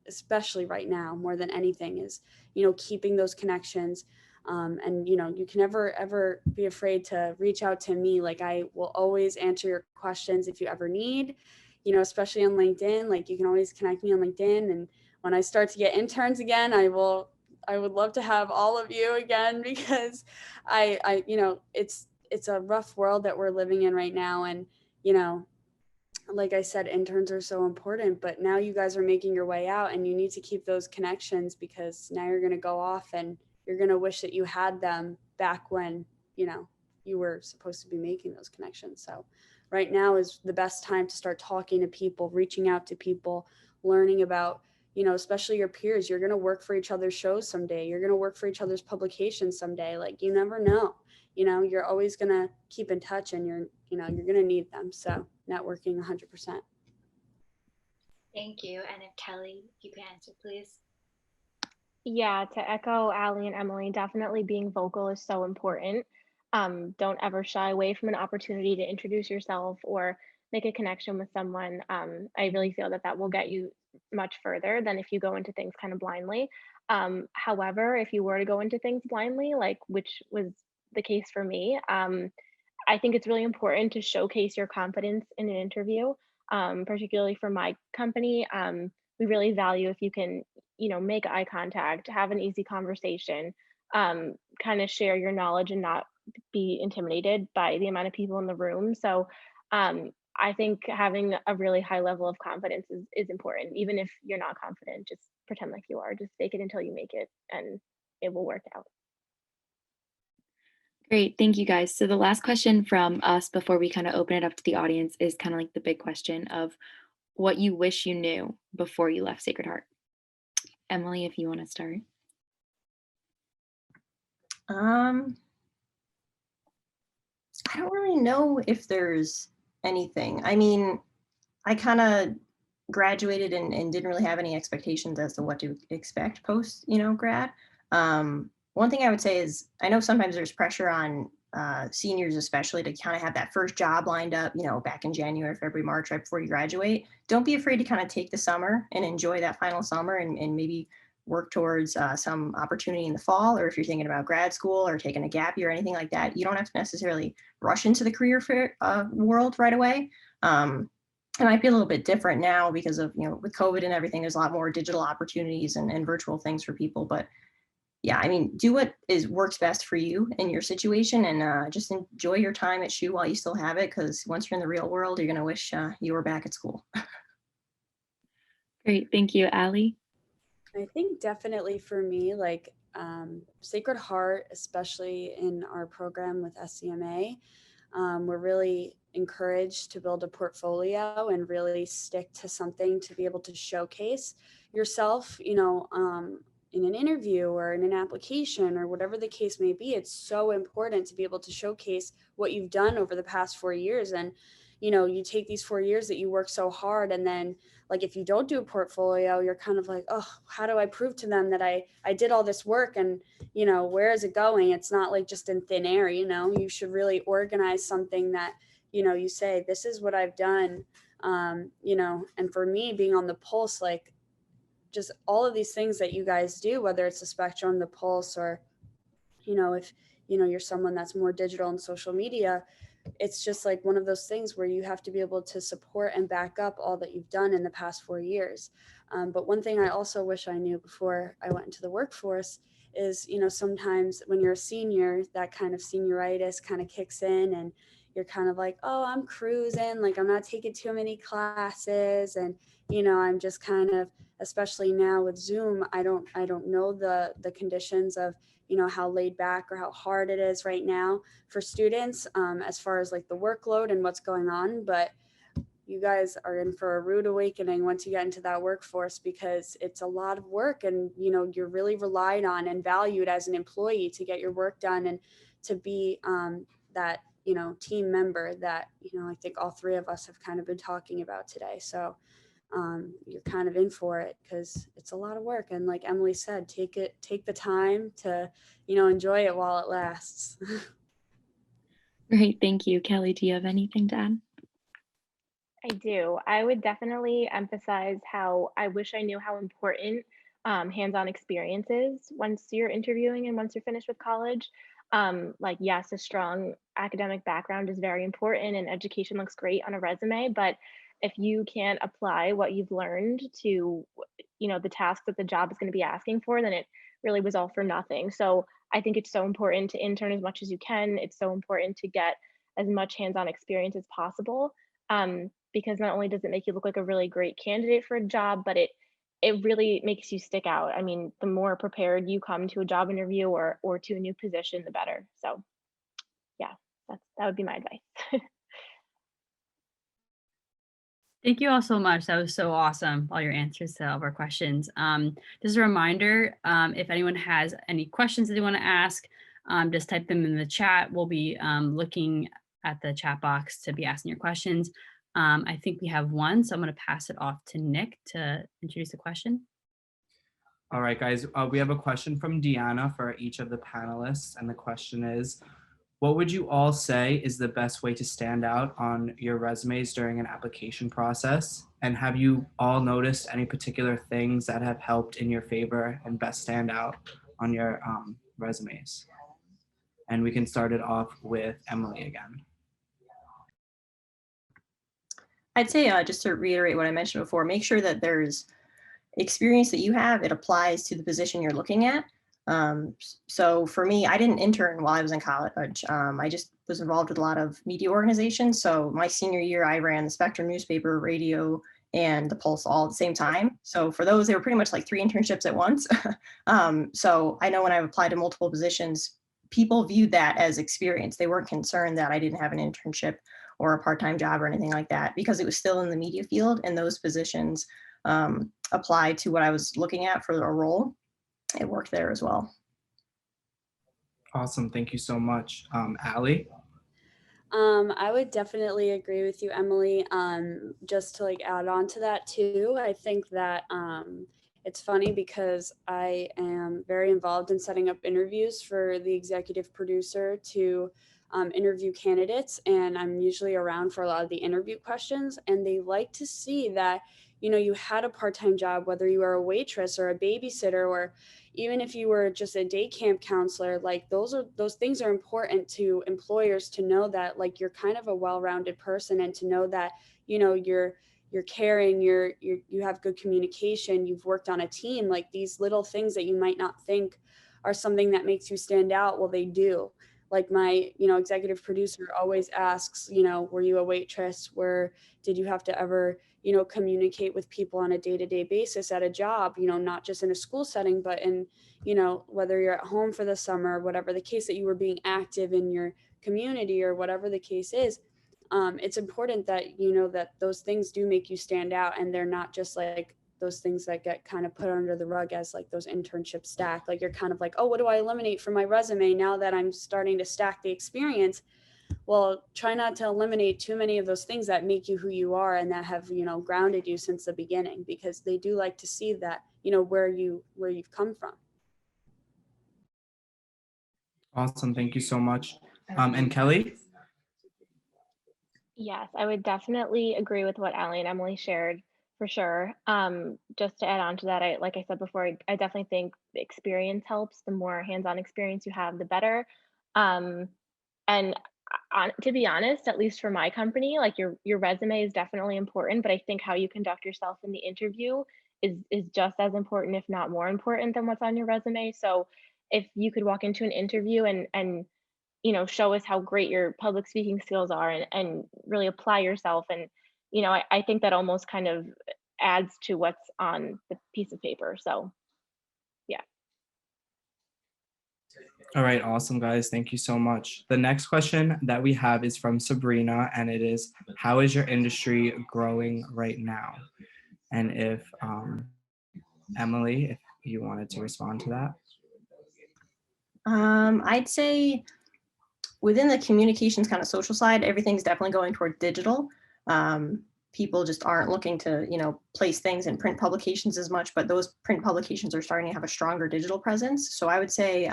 especially right now, more than anything is, you know, keeping those connections. And, you know, you can never, ever be afraid to reach out to me. Like, I will always answer your questions if you ever need, you know, especially on LinkedIn. Like, you can always connect me on LinkedIn. And when I start to get interns again, I would love to have all of you again, because I you know, it's a rough world that we're living in right now. And, you know, like I said, interns are so important, but now you guys are making your way out and you need to keep those connections, because now you're going to go off and you're going to wish that you had them back when, you know, you were supposed to be making those connections. So right now is the best time to start talking to people, reaching out to people, learning about, you know, especially your peers. You're going to work for each other's shows someday. You're going to work for each other's publications someday. Like, you never know, you know, you're always going to keep in touch and you're going to need them. So networking 100%. Thank you. And if Kelly, you can answer, please. Yeah, to echo Allie and Emily, definitely being vocal is so important. Don't ever shy away from an opportunity to introduce yourself or make a connection with someone. I really feel that that will get you much further than if you go into things kind of blindly. However, if you were to go into things blindly, like which was the case for me, I think it's really important to showcase your confidence in an interview, particularly for my company. We really value if you can, you know, make eye contact, have an easy conversation, kind of share your knowledge and not be intimidated by the amount of people in the room. So I think having a really high level of confidence is important. Even if you're not confident, just pretend like you are. Just fake it until you make it and it will work out. Great, thank you guys. So the last question from us before we kind of open it up to the audience is kind of like the big question of what you wish you knew before you left Sacred Heart. Emily, if you want to start. I don't really know if there's anything. I mean, I kind of graduated and didn't really have any expectations as to what to expect post, you know, grad. One thing I would say is I know sometimes there's pressure on seniors, especially, to kind of have that first job lined up, you know, back in January, February, March, right before you graduate. Don't be afraid to kind of take the summer and enjoy that final summer and maybe work towards some opportunity in the fall. Or if you're thinking about grad school or taking a gap year or anything like that, you don't have to necessarily rush into the career world right away. It might be a little bit different now because of, you know, with COVID and everything, there's a lot more digital opportunities and virtual things for people. But yeah, I mean, do what works best for you in your situation and just enjoy your time at SHU while you still have it. Because once you're in the real world, you're going to wish you were back at school. Great. Thank you, Allie. I think definitely for me, like, Sacred Heart, especially in our program with SCMA, we're really encouraged to build a portfolio and really stick to something to be able to showcase yourself, you know, in an interview or in an application or whatever the case may be. It's so important to be able to showcase what you've done over the past 4 years. And, you know, you take these 4 years that you work so hard, and then like if you don't do a portfolio, you're kind of like, oh, how do I prove to them that I did all this work, and you know, where is it going? It's not like just in thin air. You know, you should really organize something that, you know, you say, this is what I've done. You know, and for me, being on the pulse, like just all of these things that you guys do, whether it's the spectrum, the pulse, or, you know, if, you know, you're someone that's more digital and social media, it's just like one of those things where you have to be able to support and back up all that you've done in the past 4 years. But one thing I also wish I knew before I went into the workforce is, you know, sometimes when you're a senior, that kind of senioritis kind of kicks in, and you're kind of like, oh, I'm cruising, like I'm not taking too many classes, and you know, I'm just kind of, especially now with Zoom, I don't know the conditions of, you know, how laid back or how hard it is right now for students, as far as like the workload and what's going on. But you guys are in for a rude awakening once you get into that workforce, because it's a lot of work, and you know, you're really relied on and valued as an employee to get your work done and to be that, you know, team member that, you know, I think all three of us have kind of been talking about today. So you're kind of in for it because it's a lot of work, and like Emily said, take the time to, you know, enjoy it while it lasts. Great, thank you. Kelly, do you have anything to add? I do. I would definitely emphasize how I wish I knew how important hands-on experience is once you're interviewing and once you're finished with college. Like, yes, a strong academic background is very important and education looks great on a resume, but if you can't apply what you've learned to, you know, the task that the job is going to be asking for, then it really was all for nothing. So I think it's so important to intern as much as you can. It's so important to get as much hands-on experience as possible. Because not only does it make you look like a really great candidate for a job, but it really makes you stick out. I mean, the more prepared you come to a job interview or to a new position, the better. So yeah, that would be my advice. Thank you all so much. That was so awesome, all your answers to all of our questions. Just a reminder, if anyone has any questions that they want to ask, just type them in the chat. We'll be looking at the chat box to be asking your questions. I think we have one, so I'm going to pass it off to Nick to introduce the question. All right, guys, we have a question from Deanna for each of the panelists, and the question is, what would you all say is the best way to stand out on your resumes during an application process? And have you all noticed any particular things that have helped in your favor and best stand out on your resumes? And we can start it off with Emily again. I'd say just to reiterate what I mentioned before, make sure that there's experience that you have, it applies to the position you're looking at. So for me, I didn't intern while I was in college. I just was involved with a lot of media organizations. So my senior year, I ran the Spectrum newspaper, radio, and the Pulse all at the same time. So for those, they were pretty much like 3 internships at once. So I know when I applied to multiple positions, people viewed that as experience. They weren't concerned that I didn't have an internship or a part-time job or anything like that, because it was still in the media field, and those positions applied to what I was looking at for a role. It worked there as well. Awesome, thank you so much. Allie? I would definitely agree with you, Emily. Just to like add on to that too, I think that it's funny because I am very involved in setting up interviews for the executive producer to interview candidates, and I'm usually around for a lot of the interview questions, and they like to see that, you know, you had a part-time job, whether you were a waitress or a babysitter, or even if you were just a day camp counselor. Like those things are important to employers to know, that like you're kind of a well-rounded person, and to know that, you know, you're caring, you have good communication, you've worked on a team. Like these little things that you might not think are something that makes you stand out, well, they do. like my, executive producer always asks, were you a waitress? Did you have to ever, communicate with people on a day-to-day basis at a job, not just in a school setting, but in, whether you're at home for the summer, whatever the case, that you were being active in your community or whatever the case is. It's important that, that those things do make you stand out, and they're not just like those things that get kind of put under the rug as like those internship stack. Like you're kind of like, oh, what do I eliminate from my resume now that I'm starting to stack the experience? Well, try not to eliminate too many of those things that make you who you are and that have, grounded you since the beginning, because they do like to see that, where you've come from. Awesome. Thank you so much. And Kelly? Yes, I would definitely agree with what Allie and Emily shared for sure. Just to add on to that, like I said before, I definitely think the experience helps. The more hands-on experience you have, the better. And to be honest, at least for my company, like your resume is definitely important, but I think how you conduct yourself in the interview is just as important, if not more important, than what's on your resume. So if you could walk into an interview and show us how great your public speaking skills are, and really apply yourself. And, I think that almost kind of adds to what's on the piece of paper. So, yeah. All right, awesome, guys. Thank you so much. The next question that we have is from Sabrina, and it is, how is your industry growing right now? And if Emily, if you wanted to respond to that. I'd say within the communications kind of social side, everything's definitely going toward digital. People just aren't looking to, place things in print publications as much, but those print publications are starting to have a stronger digital presence. So I would say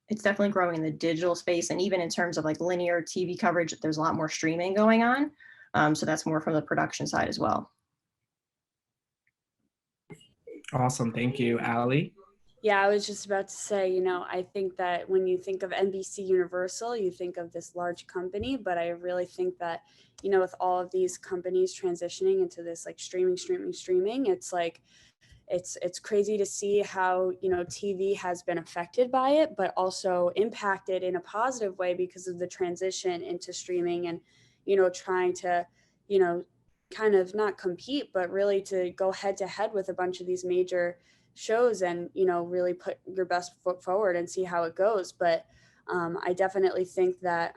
it's definitely growing in the digital space. And even in terms of like linear TV coverage, there's a lot more streaming going on. So that's more from the production side as well. Awesome. Thank you, Allie. Yeah, I was just about to say, I think that when you think of NBC Universal, you think of this large company, but I really think that, with all of these companies transitioning into this like streaming, it's like, it's crazy to see how, TV has been affected by it, but also impacted in a positive way because of the transition into streaming and, trying to, kind of not compete, but really to go head to head with a bunch of these major shows and, really put your best foot forward and see how it goes. But I definitely think that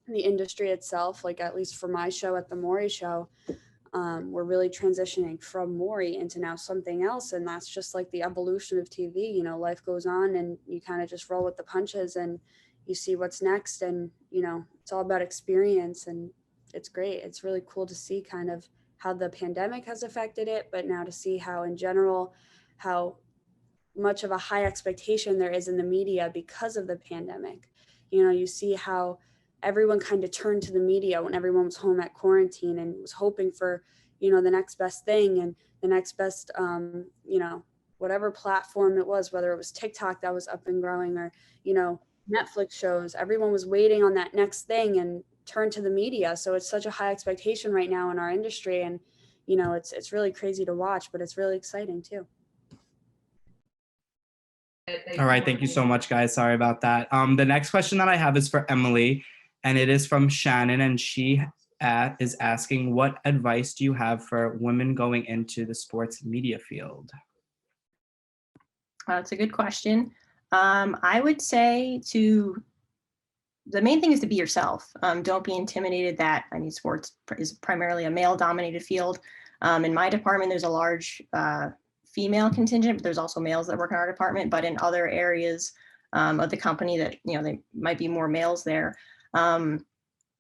the industry itself, like at least for my show at the Maury Show, we're really transitioning from Maury into now something else. And that's just like the evolution of TV. Life goes on and you kind of just roll with the punches and you see what's next. And, it's all about experience, and it's great. It's really cool to see kind of how the pandemic has affected it, but now to see how in general, how much of a high expectation there is in the media because of the pandemic. You see how everyone kind of turned to the media when everyone was home at quarantine and was hoping for, the next best thing and the next best, whatever platform it was, whether it was TikTok that was up and growing or, Netflix shows, everyone was waiting on that next thing and turned to the media. So it's such a high expectation right now in our industry. And, it's really crazy to watch, but it's really exciting too. All right, thank you so much, guys. Sorry about that. The next question that I have is for Emily, and it is from Shannon, and she is asking, what advice do you have for women going into the sports media field? That's a good question. I would say the main thing is to be yourself. Don't be intimidated that, sports is primarily a male-dominated field. In my department, there's a large female contingent, but there's also males that work in our department. But in other areas of the company that, they might be more males there.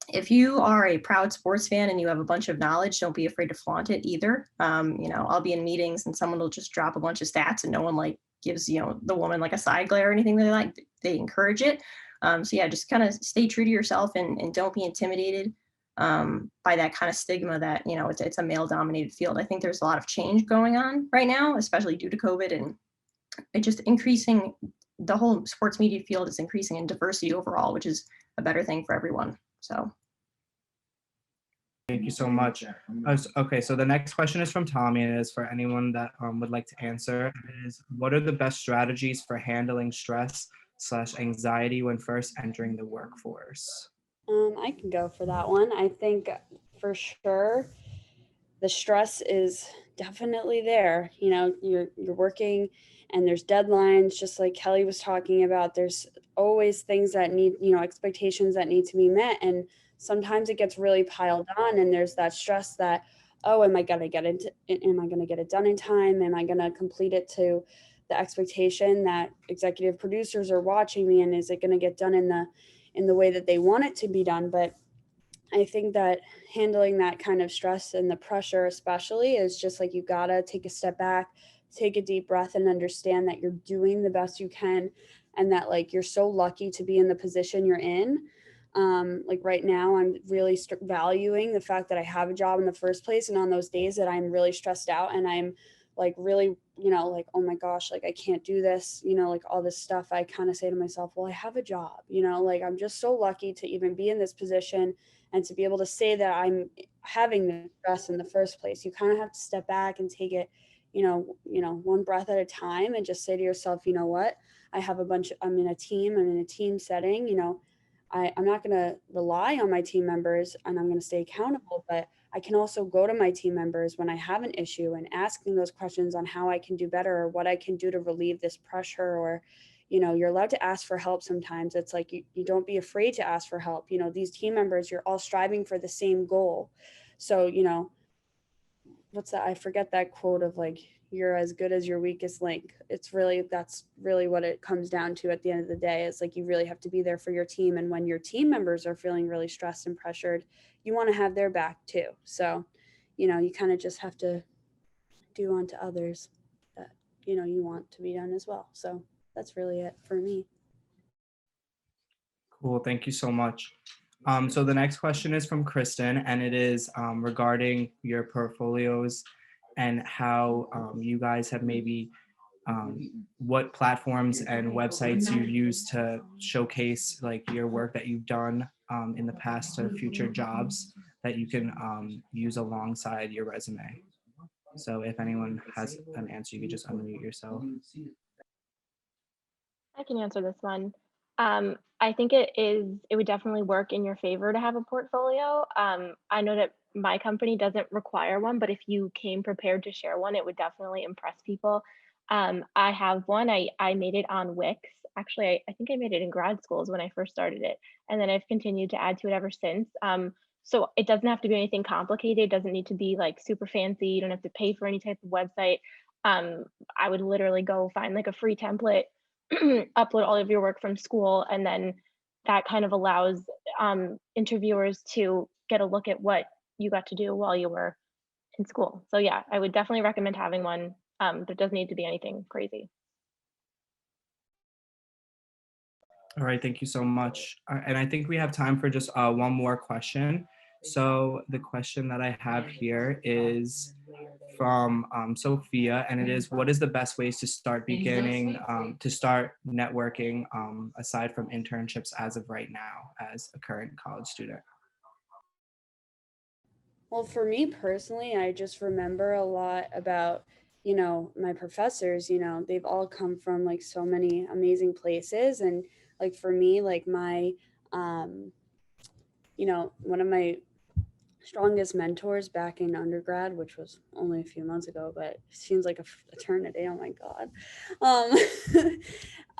If you are a proud sports fan and you have a bunch of knowledge, don't be afraid to flaunt it either. I'll be in meetings and someone will just drop a bunch of stats and no one gives, the woman a side glare or anything. They encourage it. So yeah, just kind of stay true to yourself and don't be intimidated by that kind of stigma that, it's a male dominated field. I think there's a lot of change going on right now, especially due to COVID, and it just increasing, the whole sports media field is increasing in diversity overall, which is a better thing for everyone. So. Thank you so much. Okay, so the next question is from Tommy, and it is for anyone that would like to answer. It is, what are the best strategies for handling stress / anxiety when first entering the workforce? I can go for that one. I think for sure the stress is definitely there. You know, you're working and there's deadlines, just like Kelly was talking about. There's always things that need, you know, expectations that need to be met. And sometimes it gets really piled on and there's that stress that, oh, am I gonna get it done in time? Am I gonna complete it to the expectation that executive producers are watching me, and is it gonna get done in the way that they want it to be done? But I think that handling that kind of stress and the pressure, especially, is just like you gotta take a step back, take a deep breath, and understand that you're doing the best you can, and that like you're so lucky to be in the position you're in. Like right now, I'm really valuing the fact that I have a job in the first place, and on those days that I'm really stressed out and I'm like really, you know, like, oh my gosh, like I can't do this, you know, like all this stuff, I kind of say to myself, well, I have a job, you know, like I'm just so lucky to even be in this position and to be able to say that I'm having the stress in the first place. You kind of have to step back and take it, one breath at a time, and just say to yourself, you know what, I'm in a team setting, you know, I'm not going to rely on my team members and I'm going to stay accountable, but I can also go to my team members when I have an issue and asking those questions on how I can do better or what I can do to relieve this pressure. Or, you know, you're allowed to ask for help sometimes. It's like you don't be afraid to ask for help. You know, these team members, you're all striving for the same goal. So, you know, what's that? I forget that quote of like, you're as good as your weakest link. That's really what it comes down to at the end of the day. It's like you really have to be there for your team. And when your team members are feeling really stressed and pressured, you want to have their back too. So, you know, you kind of just have to do unto others that, you know, you want to be done as well. So that's really it for me. Cool, thank you so much. So the next question is from Kristen, and it is regarding your portfolios and how you guys have maybe what platforms and websites you use to showcase like your work that you've done in the past to future jobs that you can use alongside your resume. So if anyone has an answer, you could just unmute yourself. I can answer this one. I think it would definitely work in your favor to have a portfolio. I know that my company doesn't require one, but if you came prepared to share one, it would definitely impress people. I have one. I made it on Wix. Actually, I think I made it in grad schools when I first started it, and then I've continued to add to it ever since. So it doesn't have to be anything complicated. It doesn't need to be like super fancy. You don't have to pay for any type of website. I would literally go find like a free template, upload all of your work from school, and then that kind of allows interviewers to get a look at what you got to do while you were in school. So yeah, I would definitely recommend having one. There doesn't need to be anything crazy. All right, thank you so much. And I think we have time for just one more question. So the question that I have here is from Sophia, and it is, what is the best ways to start networking aside from internships as of right now as a current college student? Well, for me personally, I just remember a lot about, you know, my professors. You know, they've all come from like so many amazing places. And like for me, like one of my strongest mentors back in undergrad, which was only a few months ago, but it seems like eternity. Oh my God.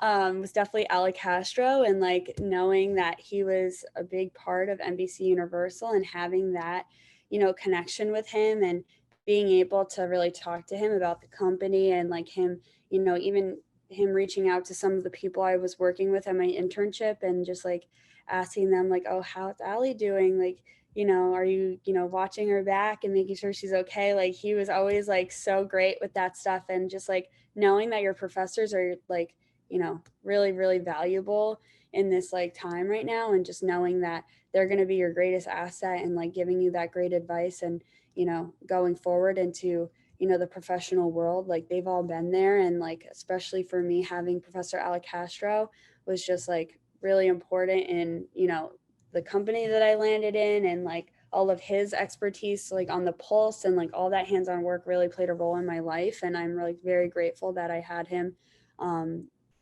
Was definitely Alec Castro, and like knowing that he was a big part of NBC Universal and having that, you know, connection with him and being able to really talk to him about the company, and like him, you know, even him reaching out to some of the people I was working with at my internship and just like asking them like, oh, how's Allie doing? Like, you know, are you, you know, watching her back and making sure she's okay? Like he was always like so great with that stuff. And just like knowing that your professors are like, you know, really, really valuable in this like time right now. And just knowing that they're going to be your greatest asset and like giving you that great advice and, you know, going forward into, you know, the professional world, like they've all been there. And like, especially for me, having Professor Alec Castro was just like really important in, you know, the company that I landed in, and like all of his expertise like on the pulse and like all that hands-on work really played a role in my life. And I'm really very grateful that I had him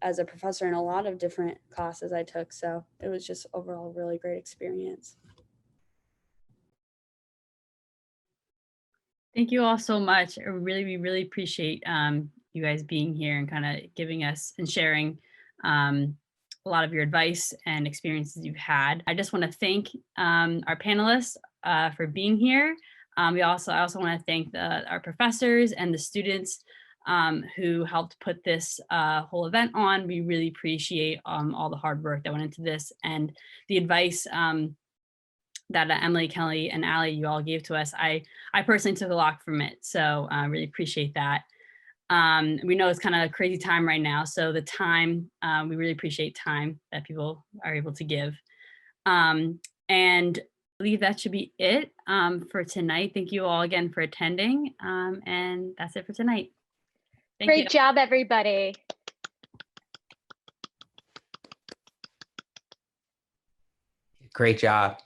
as a professor in a lot of different classes I took. So it was just overall a really great experience. Thank you all so much. We really appreciate you guys being here and kind of giving us and sharing a lot of your advice and experiences you've had. I just want to thank our panelists for being here. I also want to thank our professors and the students who helped put this whole event on. We really appreciate all the hard work that went into this and the advice that Emily, Kelly, and Allie, you all gave to us. I personally took a lot from it, so I really appreciate that. We know it's kind of a crazy time right now, so the time, we really appreciate time that people are able to give. And I believe that should be it for tonight. Thank you all again for attending, and that's it for tonight. Thank you. Great job, everybody. Great job.